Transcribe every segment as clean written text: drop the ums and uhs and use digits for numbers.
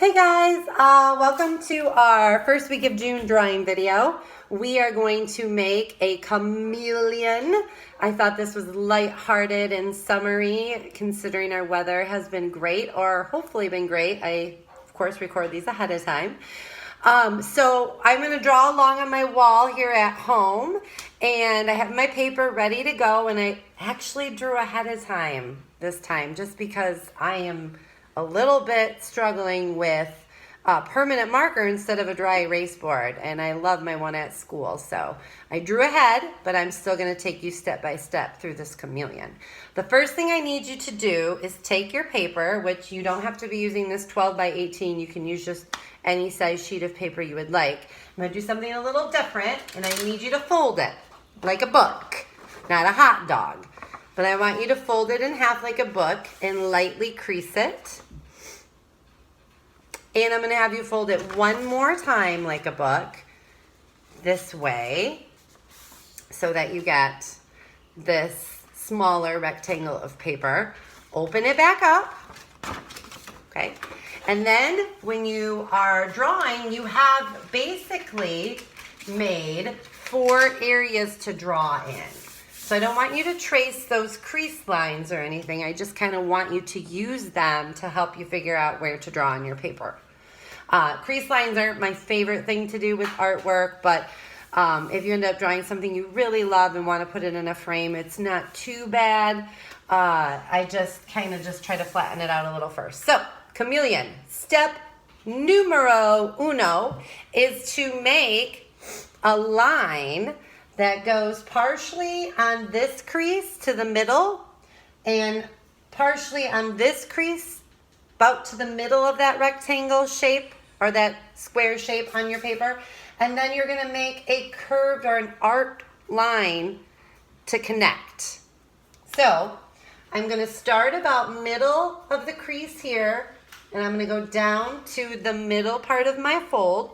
Hey guys, welcome to our first week of June drawing video. We are going to make a chameleon. I thought this was lighthearted and summery considering our weather has been great, or hopefully been great. I, of course, record these ahead of time. So I'm going to draw along on my wall here at home, and I have my paper ready to go, and I actually drew ahead of time this time just because I am a little bit struggling with a permanent marker instead of a dry erase board, and I love my one at school. So I drew ahead, but I'm still going to take you step by step through this chameleon. The first thing I need you to do is take your paper, which you don't have to be using this 12 by 18. You can use just any size sheet of paper you would like. I'm going to do something a little different, and I need you to fold it like a book, not a hot dog. But I want you to fold it in half like a book and lightly crease it. And I'm going to have you fold it one more time like a book, this way, so that you get this smaller rectangle of paper. Open it back up, okay? And then when you are drawing, you have basically made 4 areas to draw in. So I don't want you to trace those crease lines or anything. I just kind of want you to use them to help you figure out where to draw on your paper. Crease lines aren't my favorite thing to do with artwork, but if you end up drawing something you really love and want to put it in a frame, it's not too bad. I just kind of just try to flatten it out a little first. So, chameleon, step numero uno is to make a line that goes partially on this crease to the middle and partially on this crease about to the middle of that rectangle shape or that square shape on your paper. And then you're going to make a curved or an arc line to connect. So I'm going to start about middle of the crease here, and I'm going to go down to the middle part of my fold.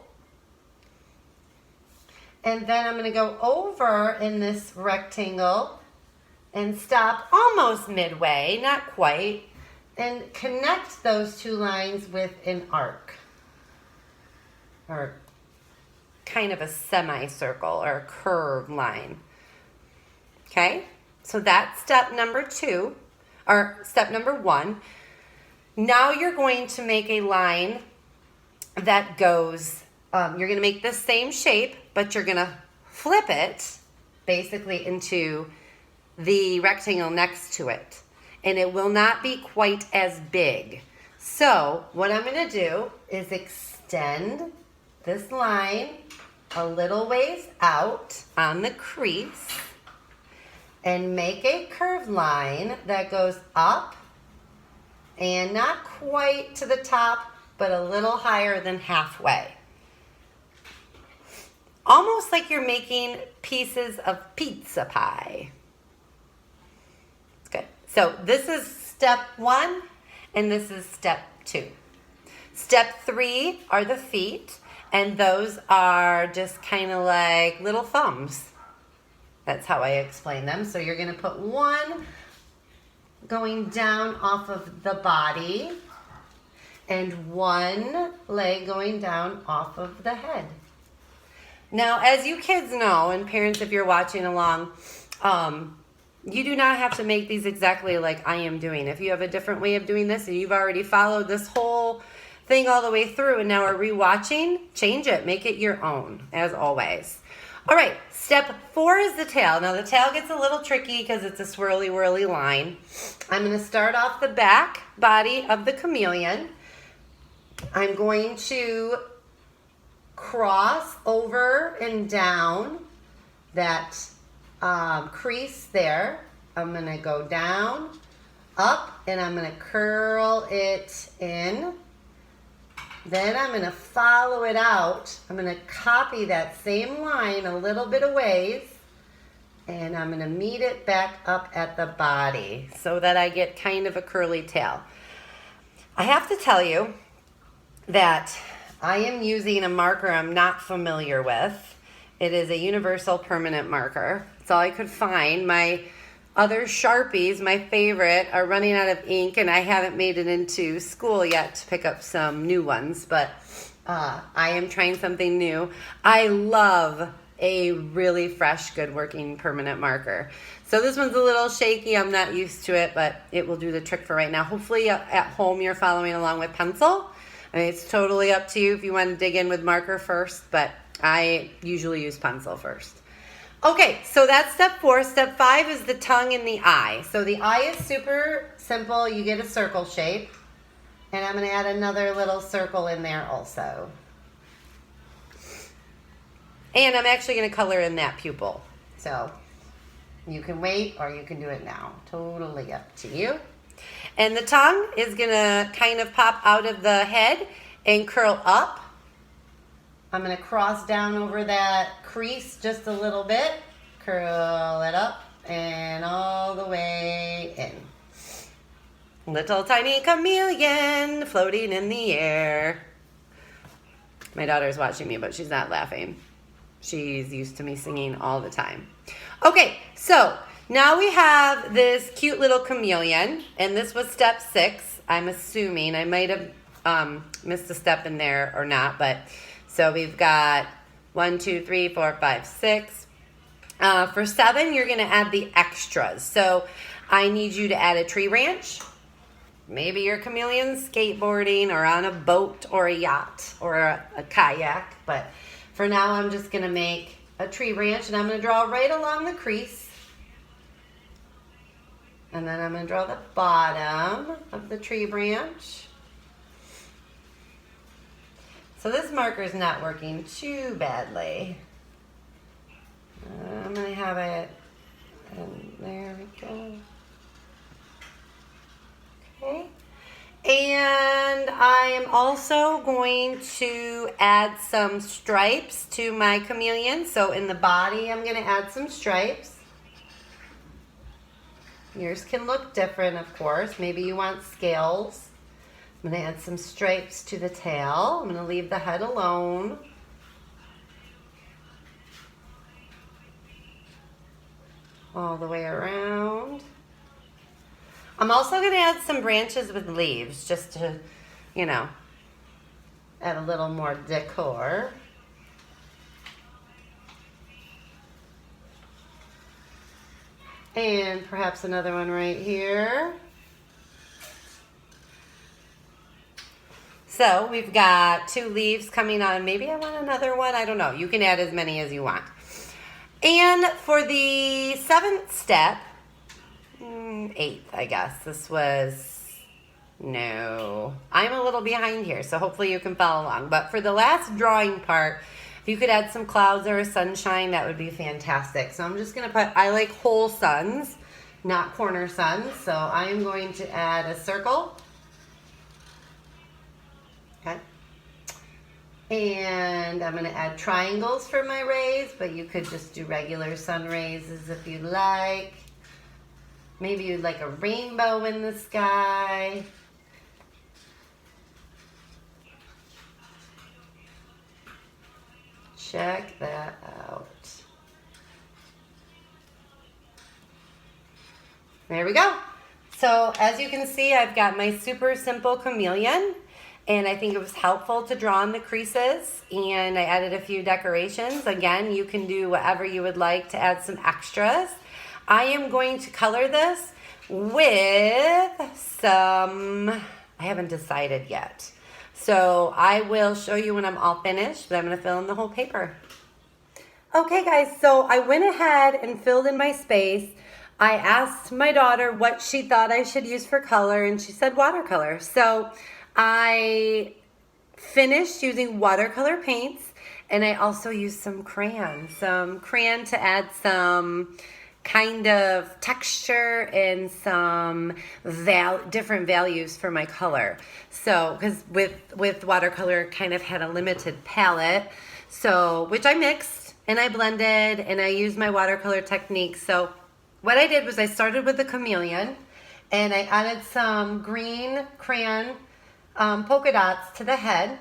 And then I'm going to go over in this rectangle and stop almost midway, not quite, and connect those 2 lines with an arc, or kind of a semicircle or a curved line. Okay, so that's step number 2, or step number 1. Now you're going to make a line that goes, you're going to make the same shape, but you're going to flip it basically into the rectangle next to it. And it will not be quite as big. So what I'm going to do is extend this line a little ways out on the crease and make a curved line that goes up and not quite to the top, but a little higher than halfway. Almost like you're making pieces of pizza pie. It's good. So this is step 1 and this is step 2. Step 3 are the feet, and those are just kind of like little thumbs. That's how I explain them. So you're going to put one going down off of the body and one leg going down off of the head. Now, as you kids know, and parents, if you're watching along, you do not have to make these exactly like I am doing. If you have a different way of doing this and you've already followed this whole thing all the way through and now are rewatching, change it. Make it your own, as always. All right, step 4 is the tail. Now, the tail gets a little tricky because it's a swirly, whirly line. I'm going to start off the back body of the chameleon. I'm going to cross over and down that crease there. I'm going to go down, up, and I'm going to curl it in. Then I'm going to follow it out. I'm going to copy that same line a little bit of ways, and I'm going to meet it back up at the body so that I get kind of a curly tail. I have to tell you that I am using a marker I'm not familiar with. It is a universal permanent marker. It's all I could find. My other Sharpies, my favorite, are running out of ink, and I haven't made it into school yet to pick up some new ones, but I am trying something new. I love a really fresh, good working permanent marker. So this one's a little shaky. I'm not used to it, but it will do the trick for right now. Hopefully at home you're following along with pencil. I mean, it's totally up to you if you want to dig in with marker first, but I usually use pencil first. Okay, so that's step 4. Step 5 is the tongue and the eye. So the eye is super simple. You get a circle shape. And I'm going to add another little circle in there also. And I'm actually going to color in that pupil. So you can wait or you can do it now. Totally up to you. And the tongue is going to kind of pop out of the head and curl up. I'm going to cross down over that crease just a little bit. Curl it up and all the way in. Little tiny chameleon floating in the air. My daughter's watching me, but she's not laughing. She's used to me singing all the time. Okay, so now we have this cute little chameleon, and this was step 6. I'm assuming I might have missed a step in there or not, but so we've got 1, 2, 3, 4, 5, 6. For 7, you're going to add the extras. So I need you to add a tree branch. Maybe your chameleon's skateboarding or on a boat or a yacht or a kayak. But for now, I'm just going to make a tree branch, and I'm going to draw right along the crease. And then I'm going to draw the bottom of the tree branch. So this marker is not working too badly. I'm going to have it, and there we go. Okay. And I am also going to add some stripes to my chameleon. So in the body, I'm going to add some stripes. Yours can look different, of course. Maybe you want scales. I'm going to add some stripes to the tail. I'm going to leave the head alone. All the way around. I'm also going to add some branches with leaves just to, you know, add a little more decor. And perhaps another one right here. So we've got 2 leaves coming on. Maybe I want another one. I don't know. You can add as many as you want. And for the 7th step, 8th, I guess. This was, no. I'm a little behind here, so hopefully you can follow along. But for the last drawing part, if you could add some clouds or a sunshine, that would be fantastic. So I'm just going to put, I like whole suns, not corner suns. So I am going to add a circle. Okay. And I'm going to add triangles for my rays, but you could just do regular sun rays if you'd like. Maybe you'd like a rainbow in the sky. Check that out. There we go. So as you can see, I've got my super simple chameleon. And I think it was helpful to draw on the creases, and I added a few decorations. Again, you can do whatever you would like to add some extras. I am going to color this with some, I haven't decided yet. So I will show you when I'm all finished, but I'm going to fill in the whole paper. Okay guys, so I went ahead and filled in my space. I asked my daughter what she thought I should use for color, and she said watercolor. So I finished using watercolor paints, and I also used some crayon to add some kind of texture and some different values for my color. So, because with watercolor kind of had a limited palette, so which I mixed and I blended and I used my watercolor technique. So what I did was I started with the chameleon, and I added some green crayon polka dots to the head.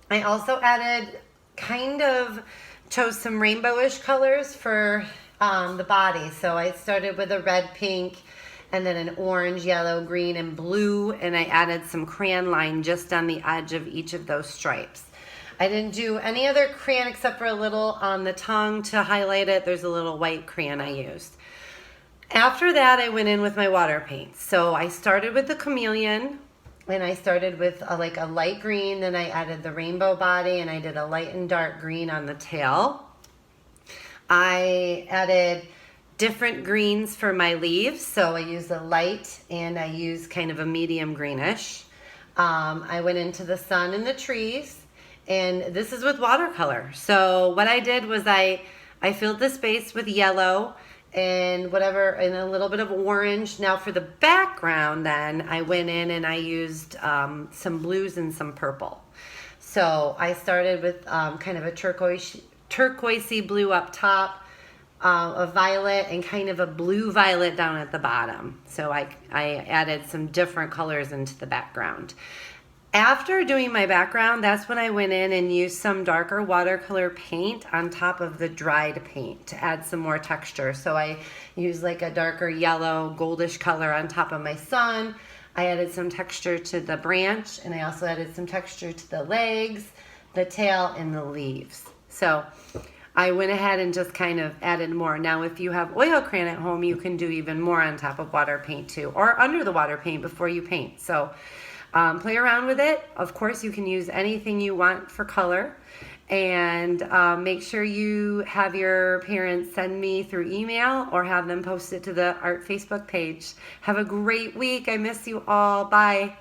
I also added chose some rainbowish colors for the body. So I started with a red, pink, and then an orange, yellow, green, and blue, and I added some crayon line just on the edge of each of those stripes. I didn't do any other crayon except for a little on the tongue to highlight it. There's a little white crayon I used. After that, I went in with my water paints. So I started with the Chameleon, and I started with like a light green, then I added the rainbow body, and I did a light and dark green on the tail. I added different greens for my leaves, so I used a light and I used kind of a medium greenish. I went into the sun and the trees, and this is with watercolor. So what I did was I filled the space with yellow and whatever, and a little bit of orange. Now for the background, then I went in and I used some blues and some purple. So I started with kind of a turquoisey blue up top, a violet, and kind of a blue violet down at the bottom. So I added some different colors into the background. After doing my background, that's when I went in and used some darker watercolor paint on top of the dried paint to add some more texture. So I used like a darker yellow, goldish color on top of my sun. I added some texture to the branch, and I also added some texture to the legs, the tail, and the leaves. So I went ahead and just kind of added more. Now, if you have oil crayon at home, you can do even more on top of water paint too, or under the water paint before you paint. So play around with it. Of course, you can use anything you want for color. And make sure you have your parents send me through email or have them post it to the Art Facebook page. Have a great week. I miss you all. Bye.